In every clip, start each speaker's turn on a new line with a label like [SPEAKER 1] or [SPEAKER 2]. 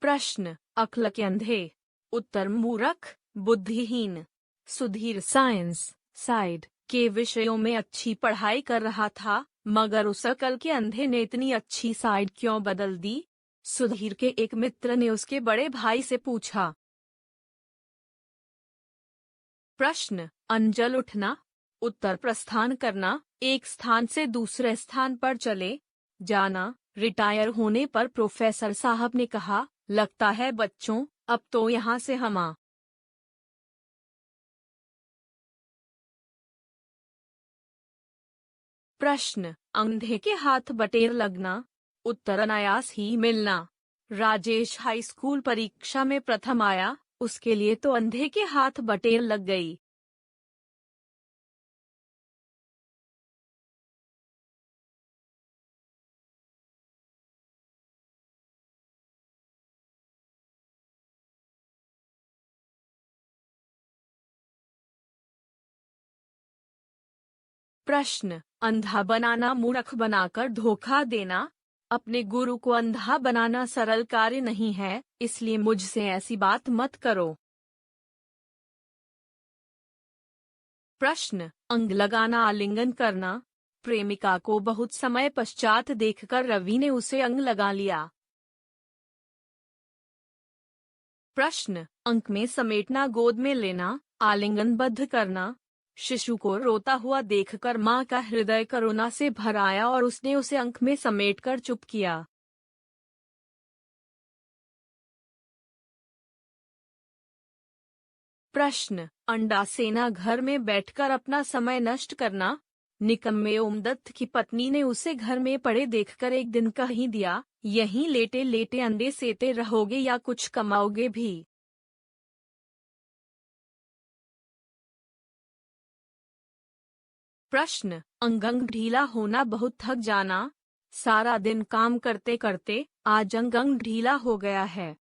[SPEAKER 1] प्रश्न, अक्ल के अंधे। उत्तर, मूर्ख, बुद्धिहीन। सुधीर साइंस साइड के विषयों में अच्छी पढ़ाई कर रहा था, मगर उस अकल के अंधे ने इतनी अच्छी साइड क्यों बदल दी? सुधीर के एक मित्र ने उसके बड़े भाई से पूछा। प्रश्न, अंजल उठना। उत्तर, प्रस्थान करना, एक स्थान से दूसरे स्थान पर चले जाना। रिटायर होने पर प्रोफेसर साहब ने कहा, लगता है बच्चों, अब तो यहाँ से हम आ। प्रश्न, अंधे के हाथ बटेर लगना। उत्तर, अनायास ही मिलना। राजेश हाई स्कूल परीक्षा में प्रथम आया, उसके लिए तो अंधे के हाथ बटेर लग गई। प्रश्न, अंधा बनाना मूर्ख बनाकर धोखा देना। अपने गुरु को अंधा बनाना सरल कार्य नहीं है, इसलिए मुझसे ऐसी बात मत करो। प्रश्न, अंग लगाना आलिंगन करना। प्रेमिका को बहुत समय पश्चात देखकर रवि ने उसे अंग लगा लिया। प्रश्न, अंक में समेटना गोद में लेना, आलिंगनबद्ध करना। शिशु को रोता हुआ देखकर मां का हृदय करुणा से भर आया और उसने उसे अंक में समेटकर चुप किया। प्रश्न, अंडा सेना घर में बैठकर अपना समय नष्ट करना। निकम्मे ओमदत्त की पत्नी ने उसे घर में पड़े देखकर एक दिन कह ही दिया, यहीं लेटे लेटे अंडे सेते रहोगे या कुछ कमाओगे भी। प्रश्न, अंग ढीला होना बहुत थक जाना। सारा दिन काम करते करते आज अंग ढीला हो गया है।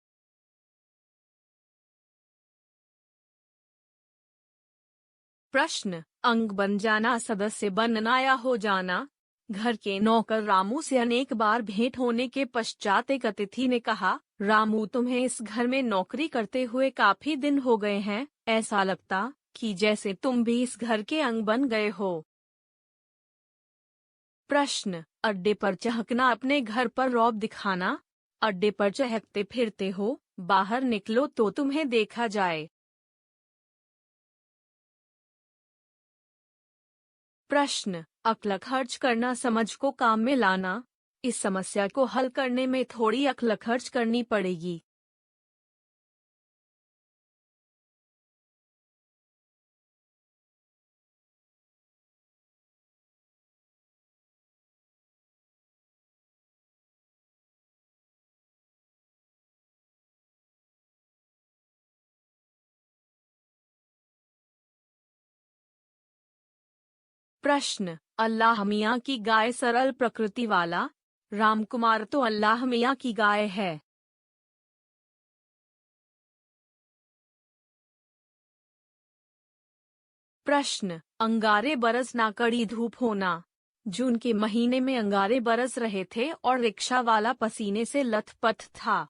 [SPEAKER 1] प्रश्न, अंग बन जाना सदस्य बनना या हो जाना। घर के नौकर रामू से अनेक बार भेंट होने के पश्चात एक अतिथि ने कहा, रामू तुम्हें इस घर में नौकरी करते हुए काफी दिन हो गए हैं, ऐसा लगता कि जैसे तुम भी इस घर के अंग बन गए हो। प्रश्न, अड्डे पर चहकना अपने घर पर रौब दिखाना। अड्डे पर चहकते फिरते हो, बाहर निकलो तो तुम्हें देखा जाए। प्रश्न, अक्ल खर्च करना समझ को काम में लाना। इस समस्या को हल करने में थोड़ी अक्ल खर्च करनी पड़ेगी। प्रश्न, अल्लाह मियाँ की गाय सरल प्रकृति वाला। रामकुमार तो अल्लाह मियाँ की गाय है। प्रश्न, अंगारे बरस ना कड़ी धूप होना। जून के महीने में अंगारे बरस रहे थे और रिक्शा वाला पसीने से लथपथ था।